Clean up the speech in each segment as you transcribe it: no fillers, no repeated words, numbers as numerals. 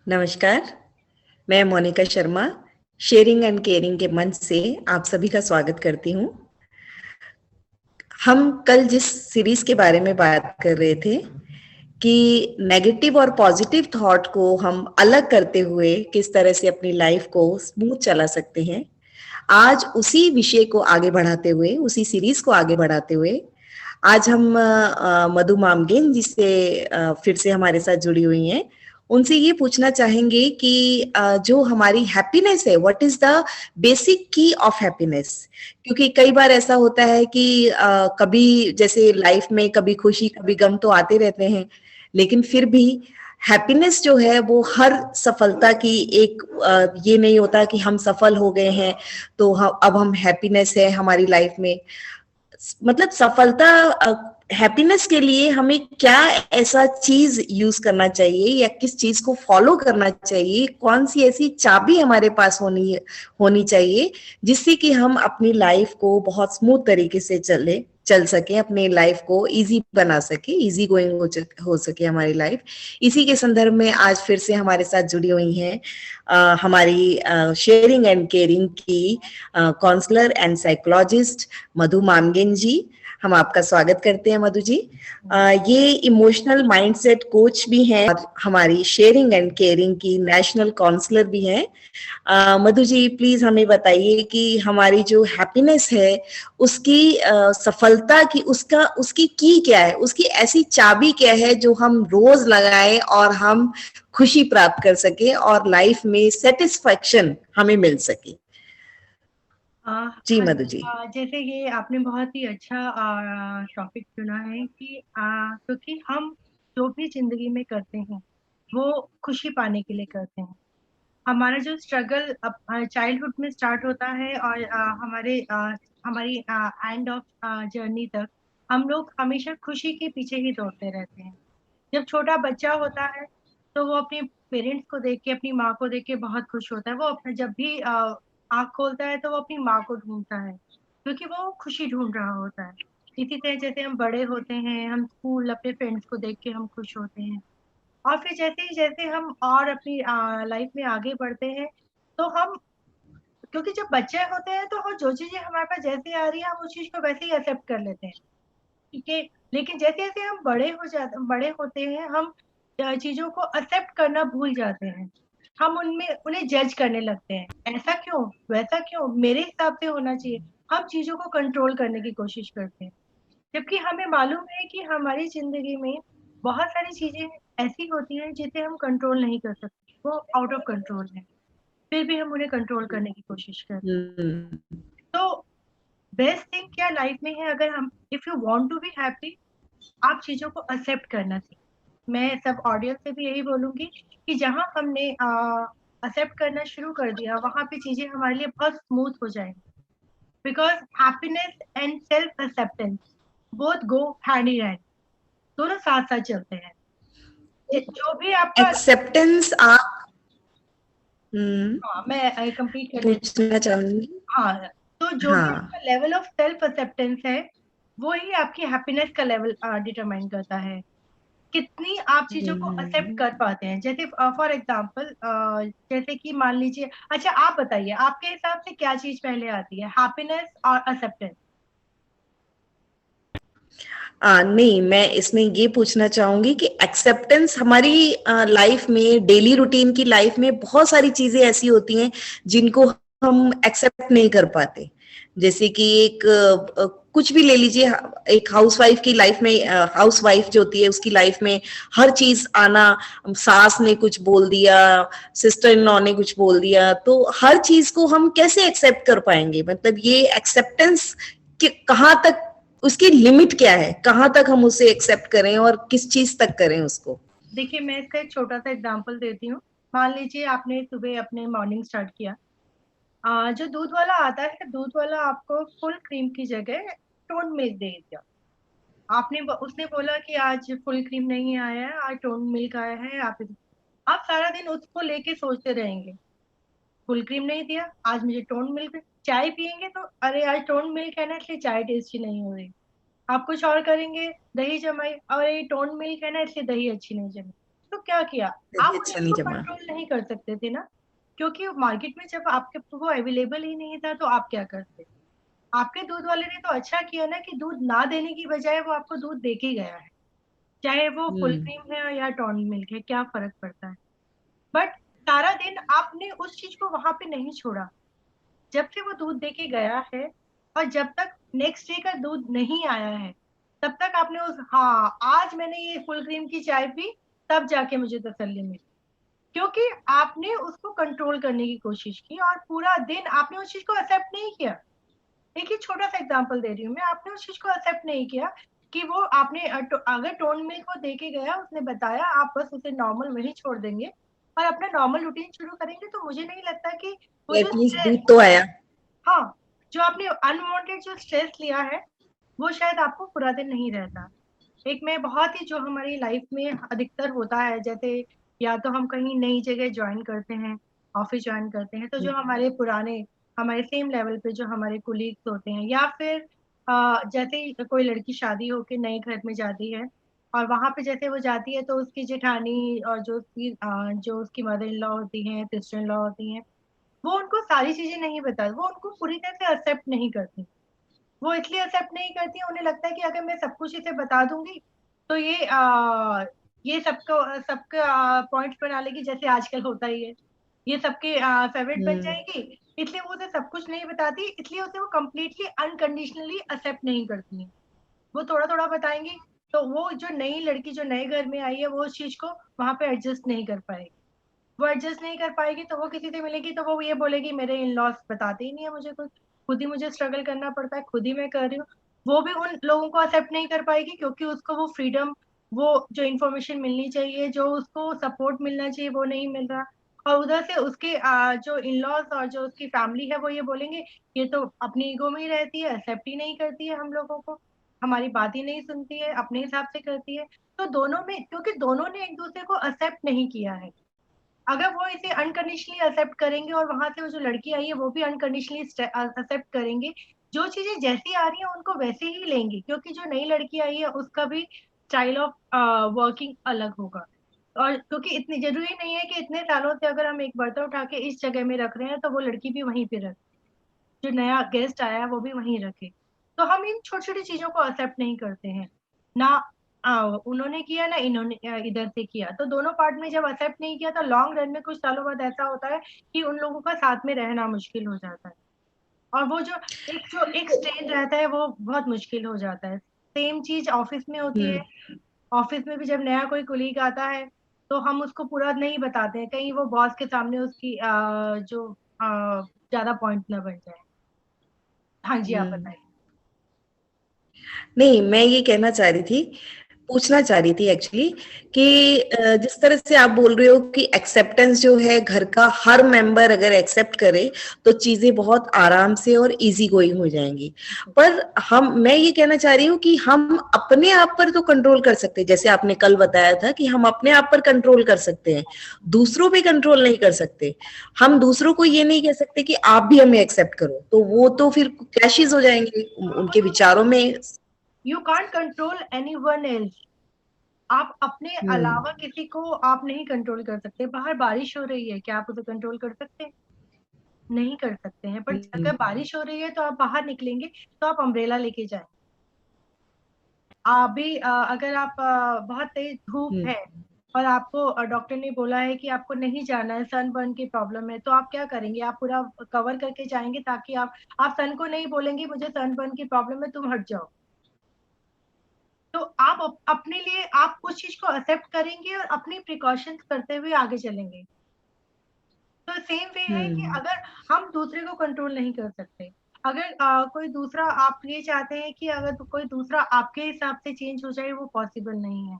नमस्कार, मैं Monika Sharma sharing and caring के मंच से आप सभी का स्वागत करती हूँ। हम कल जिस सीरीज के बारे में बात कर रहे थे कि नेगेटिव और पॉजिटिव थॉट को हम अलग करते हुए किस तरह से अपनी लाइफ को स्मूथ चला सकते हैं, आज उसी विषय को आगे बढ़ाते हुए, उसी सीरीज को आगे बढ़ाते हुए आज हम मधु मामगेन जिससे फिर से हमारे साथ जुड़ी हुई हैं, उनसे ये पूछना चाहेंगे कि जो हमारी हैप्पीनेस है, व्हाट इज द बेसिक की ऑफ हैप्पीनेस। क्योंकि कई बार ऐसा होता है कि कभी जैसे लाइफ में कभी खुशी कभी गम तो आते रहते हैं, लेकिन फिर भी हैप्पीनेस जो है वो हर सफलता की एक ये नहीं होता कि हम सफल हो गए हैं तो अब हम हैप्पीनेस है हमारी लाइफ में। मतलब सफलता हैप्पीनेस के लिए हमें क्या ऐसा चीज यूज करना चाहिए या किस चीज को फॉलो करना चाहिए, कौन सी ऐसी चाबी हमारे पास होनी होनी चाहिए जिससे कि हम अपनी लाइफ को बहुत स्मूथ तरीके से चल सके, अपने लाइफ को इजी बना सके, इजी गोइंग हो सके हमारी लाइफ। इसी के संदर्भ में आज फिर से हमारे साथ जुड़ी हुई हैं हमारी शेयरिंग एंड केयरिंग की काउंसलर एंड साइकोलॉजिस्ट मधु मामगेन जी। हम आपका स्वागत करते हैं मधु जी। ये इमोशनल माइंडसेट कोच भी हैं और हमारी शेयरिंग एंड केयरिंग की नेशनल काउंसलर भी हैं। मधु जी प्लीज हमें बताइए कि हमारी जो हैप्पीनेस है उसकी सफलता की उसकी की क्या है, उसकी ऐसी चाबी क्या है जो हम रोज लगाएं और हम खुशी प्राप्त कर सके और लाइफ में सेटिस्फैक्शन हमें मिल सके। जी हाँ मधु जी। जैसे ये आपने बहुत ही अच्छा टॉपिक चुना है कि क्योंकि हम जो भी जिंदगी में करते हैं वो खुशी पाने के लिए करते हैं। हमारा जो स्ट्रगल चाइल्डहुड में स्टार्ट होता है और हमारी एंड ऑफ जर्नी तक हम लोग हमेशा खुशी के पीछे ही दौड़ते रहते हैं। जब छोटा बच्चा होता है तो वो अपने पेरेंट्स को देख के, अपनी माँ को देख के बहुत खुश होता है। वो अपने जब भी आँख खोलता है तो वो अपनी माँ को ढूंढता है क्योंकि वो खुशी ढूंढ रहा होता है। इसी तरह जैसे हम बड़े होते हैं, हम स्कूल अपने फ्रेंड्स को देख के हम खुश होते हैं। और फिर जैसे ही जैसे हम और अपनी लाइफ में आगे बढ़ते हैं तो हम, क्योंकि जब बच्चे होते हैं तो हम जो चीजें हमारे पास जैसे आ रही है हम उस चीज को वैसे ही एक्सेप्ट कर लेते हैं। ठीक है। लेकिन जैसे जैसे हम बड़े होते हैं हम चीजों को एक्सेप्ट करना भूल जाते हैं। हम उनमें उन्हें जज करने लगते हैं, ऐसा क्यों, वैसा क्यों, मेरे हिसाब से होना चाहिए। हम चीजों को कंट्रोल करने की कोशिश करते हैं, जबकि हमें मालूम है कि हमारी जिंदगी में बहुत सारी चीजें ऐसी होती हैं जिसे हम कंट्रोल नहीं कर सकते, वो आउट ऑफ कंट्रोल है, फिर भी हम उन्हें कंट्रोल करने की कोशिश करते हम्म। हैं। तो बेस्ट थिंग क्या लाइफ में है, अगर हम, if you want to be happy, आप चीजों को एक्सेप्ट करना सीखें। मैं सब ऑडियंस से भी यही बोलूंगी कि जहां हमने एक्सेप्ट करना शुरू कर दिया वहां पे चीजें हमारे लिए बहुत स्मूथ हो जाएंगी। Because happiness and self acceptance both go hand in hand, दोनों साथ साथ चलते हैं। जो भी आपका, एक्सेप्टेंस आप हम्म हाँ मैं कंप्लीट कर देती हूँ। पूछना चाहूंगी। हाँ, तो जो भी हाँ। आपका लेवल ऑफ सेल्फ एक्सेप्टेंस है वो ही आपकी हैप्पीनेस का लेवल डिटरमाइन करता है। कितनी आप चीजों को एक्सेप्ट हम्म। कर पाते हैं। जैसे फॉर एग्जांपल, जैसे कि मान लीजिए, अच्छा आप बताइए आपके हिसाब से क्या चीज पहले आती है, हैप्पीनेस और एक्सेप्टेंस? नहीं, मैं इसमें ये पूछना चाहूंगी कि एक्सेप्टेंस हमारी लाइफ में, डेली रूटीन की लाइफ में बहुत सारी चीजें ऐसी होती हैं जिनको हम एक्सेप्ट नहीं कर पाते। जैसे कि एक कुछ भी ले लीजिए, एक हाउसवाइफ की लाइफ में, हाउसवाइफ जो होती है उसकी लाइफ में हर चीज आना, सास ने कुछ बोल दिया, सिस्टर इन लॉ ने कुछ बोल दिया, तो हर चीज को हम कैसे एक्सेप्ट कर पाएंगे? मतलब ये एक्सेप्टेंस कि कहाँ तक, उसकी लिमिट क्या है, कहाँ तक हम उसे एक्सेप्ट करें और किस चीज तक करें उसको? देखिए मैं इसका एक छोटा सा एग्जांपल देती हूँ। मान लीजिए आपने सुबह अपने मॉर्निंग स्टार्ट किया, जो दूध वाला आता है, दूध वाला आपको फुल क्रीम की जगह टोन मिल्क दे दिया। उसने बोला कि आज फुल क्रीम नहीं आया है, आज टोन मिल्क आया है। आप सारा दिन उसको लेके सोचते रहेंगे, फुल क्रीम नहीं दिया, आज मुझे टोन मिल्क। चाय पियेंगे तो अरे आज टोन मिल्क है ना इसलिए चाय टेस्टी नहीं हो रही। आप कुछ और करेंगे, दही जमाई, अरे टोन मिल्क है ना इसलिए दही अच्छी नहीं जमी। तो क्या किया, आप उस अच्छा चीज नहीं को जमा। कंट्रोल नहीं कर सकते थे ना, क्योंकि मार्केट में जब आपके वो अवेलेबल ही नहीं था तो आप क्या करते। आपके दूध वाले ने तो अच्छा किया ना कि दूध ना देने की बजाय वो आपको दूध दे के गया है, चाहे वो फुल हम्म। क्रीम है या टॉन मिल्क है, क्या फर्क पड़ता है। बट सारा दिन आपने उस चीज को वहां पे नहीं छोड़ा, जब से वो दूध दे के गया है और जब तक नेक्स्ट डे का दूध नहीं आया है, तब तक आपने उस, हाँ आज मैंने ये फुल क्रीम की चाय पी, तब जाके मुझे तसल्ली मिली, क्योंकि आपने उसको कंट्रोल करने की कोशिश की और पूरा दिन आपने उस चीज को एक्सेप्ट नहीं किया। एक ही छोटा सा एग्जांपल दे रही हूँ मैं, आपने उस चीज को एक्सेप्ट नहीं किया कि वो आपने अगर टोन मिल्क को दे के गया, उसने बताया, आप बस उसे नॉर्मल वही छोड़ देंगे और अपना नॉर्मल रूटीन शुरू करेंगे, तो मुझे नहीं लगता कि वो जो एटलीस्ट स्ट्रेस, दूध तो आया। हाँ, जो आपने अनवांटेड जो स्ट्रेस लिया है, वो शायद आपको पूरा दिन नहीं रहता। एक में बहुत ही जो हमारी लाइफ में अधिकतर होता है, जैसे या तो हम कहीं नई जगह ज्वाइन करते हैं, ऑफिस ज्वाइन करते हैं, तो जो हमारे पुराने, हमारे सेम लेवल पे जो हमारे कुलीग्स होते हैं, या फिर जैसे ही कोई लड़की शादी होके नए घर में जाती है और वहां पे जैसे वो जाती है, तो उसकी जेठानी और जो उसकी मदर इन लॉ होती हैं, सिस्टर इन लॉ होती हैं, वो उनको सारी चीजें नहीं बताती, वो उनको पूरी तरह से एक्सेप्ट नहीं करती। वो इसलिए एक्सेप्ट नहीं करती, उन्हें लगता है कि अगर मैं सब कुछ इसे बता दूंगी तो ये सबको सबका पॉइंट बना लेगी, जैसे आजकल होता ही है, ये सबके फेवरेट बन हम्म। जाएगी। इसलिए वो उसे सब कुछ नहीं बताती, इसलिए उसे वो कम्प्लीटली अनकंडीशनली एक्सेप्ट नहीं करती है। वो थोड़ा थोड़ा बताएंगी, तो वो जो नई लड़की जो नए घर में आई है, वो उस चीज को वहां पे एडजस्ट नहीं कर पाएगी। वो एडजस्ट नहीं कर पाएगी तो वो किसी से मिलेगी तो वो ये बोलेगी मेरे इन लॉस बताते ही नहीं है मुझे कुछ, खुद ही मुझे स्ट्रगल करना पड़ता है, खुद ही मैं कर रही हूँ। वो भी उन लोगों को एक्सेप्ट नहीं कर पाएगी, क्योंकि उसको वो फ्रीडम, वो जो इन्फॉर्मेशन मिलनी चाहिए, जो उसको सपोर्ट मिलना चाहिए, वो नहीं मिल रहा। और उधर से उसके जो इन लॉज और जो उसकी फैमिली है, वो ये बोलेंगे ये तो अपनी ईगो में ही रहती है, एक्सेप्ट ही नहीं करती है हम लोगों को, हमारी बात ही नहीं सुनती है, अपने हिसाब से करती है। तो दोनों में, क्योंकि दोनों ने एक दूसरे को एक्सेप्ट नहीं किया है, अगर वो इसे अनकंडीशनली एक्सेप्ट करेंगे और वहां से वो जो लड़की आई है वो भी अनकंडीशनली एक्सेप्ट करेंगे, जो चीजें जैसी आ रही है उनको वैसे ही लेंगे, क्योंकि जो नई लड़की आई है उसका भी स्टाइल ऑफ वर्किंग अलग होगा। और क्योंकि इतनी जरूरी नहीं है कि इतने सालों से अगर हम एक बर्तन उठा के इस जगह में रख रहे हैं तो वो लड़की भी वहीं पे रखे, जो नया गेस्ट आया है वो भी वहीं रखे। तो हम इन छोटी छोटी चीजों को एक्सेप्ट नहीं करते हैं ना, उन्होंने किया ना इन्होंने इधर से किया, तो दोनों पार्ट में जब एक्सेप्ट नहीं किया तो लॉन्ग रन में कुछ सालों बाद ऐसा होता है कि उन लोगों का साथ में रहना मुश्किल हो जाता है, और वो जो एक स्ट्रेन रहता है वो बहुत मुश्किल हो जाता है। सेम चीज ऑफिस में होती है। हम्म। ऑफिस में भी जब नया कोई कुलीग आता है तो हम उसको पूरा नहीं बताते हैं, कहीं वो बॉस के सामने उसकी ज्यादा पॉइंट ना बन जाए। हाँ जी, आप हम्म। बताइए। नहीं, मैं ये कहना चाह रही थी, पूछना चाह रही थी एक्चुअली कि जिस तरह से आप बोल रहे हो कि एक्सेप्टेंस जो है घर का हर मेंबर अगर एक्सेप्ट करे तो चीजें बहुत आराम से और इजी गोइंग हो जाएंगी। पर मैं ये कहना चाह रही हूँ कि हम अपने आप पर तो कंट्रोल कर सकते हैं, जैसे आपने कल बताया था कि हम अपने आप पर कंट्रोल कर सकते हैं, दूसरों पे कंट्रोल नहीं कर सकते। हम दूसरों को ये नहीं कह सकते कि आप भी हमें एक्सेप्ट करो, तो वो तो फिर क्लैशेस हो जाएंगे उनके विचारों में। You can't control any one else. आप अपने हम्म। अलावा किसी को आप नहीं कंट्रोल कर सकते। बाहर बारिश हो रही है, क्या आप उसे कंट्रोल कर सकते हैं? नहीं कर सकते हैं। बट हम्म। अगर बारिश हो रही है तो आप बाहर निकलेंगे तो आप अम्ब्रेला लेके जाएं। अभी अगर आप बहुत तेज धूप हम्म। है और आपको डॉक्टर ने बोला है कि आपको नहीं जाना है, सनबर्न की प्रॉब्लम है, तो आप क्या करेंगे? आप पूरा कवर करके जाएंगे ताकि आप सन को नहीं बोलेंगे मुझे सनबर्न की प्रॉब्लम है, तुम हट जाओ। तो आप अपने लिए आप उस चीज को एक्सेप्ट करेंगे और अपनी प्रिकॉशंस करते हुए आगे चलेंगे। तो सेम वे है कि हम्म। अगर हम दूसरे को कंट्रोल नहीं कर सकते, अगर कोई दूसरा, आप ये चाहते हैं कि अगर कोई दूसरा आपके हिसाब से चेंज हो जाए, वो पॉसिबल नहीं है।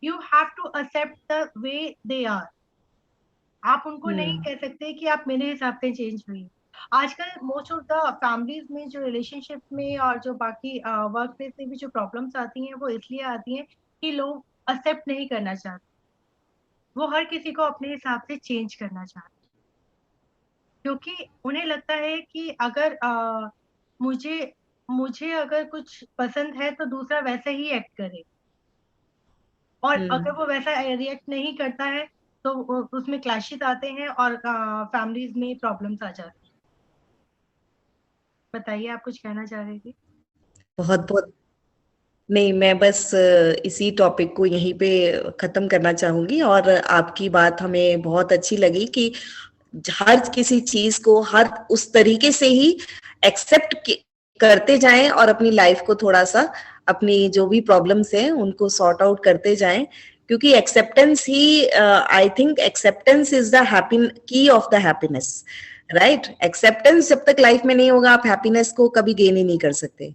You have to accept the way they are. आप उनको नहीं हम्म। कह सकते कि आप मेरे हिसाब से चेंज हुई। आजकल मोस्ट ऑफ द फैमिलीज में जो रिलेशनशिप में और जो बाकी वर्क प्लेस में भी जो प्रॉब्लम्स आती हैं, वो इसलिए आती हैं कि लोग एक्सेप्ट नहीं करना चाहते, वो हर किसी को अपने हिसाब से चेंज करना चाहते, क्योंकि उन्हें लगता है कि अगर मुझे मुझे अगर कुछ पसंद है तो दूसरा वैसे ही एक्ट करे। और अगर वो वैसा रिएक्ट नहीं करता है तो उसमें क्लैशेस आते हैं और फैमिलीज में प्रॉब्लम्स आ जाती हैं। बताइए, आप कुछ कहना चाह रहे थे? बहुत बहुत नहीं, मैं बस इसी टॉपिक को यहीं पे खत्म करना चाहूंगी। और आपकी बात हमें बहुत अच्छी लगी कि हर किसी चीज को हर उस तरीके से ही एक्सेप्ट करते जाएं और अपनी लाइफ को थोड़ा सा, अपनी जो भी प्रॉब्लम्स हैं उनको सॉर्ट आउट करते जाएं। क्योंकि एक्सेप्टेंस ही, I think acceptance is the happy key of the happiness, right. Acceptance जब तक लाइफ में नहीं होगा, आप हैप्पीनेस को कभी गेन ही नहीं कर सकते।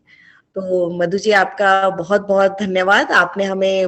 तो मधु जी, आपका बहुत बहुत धन्यवाद। आपने हमें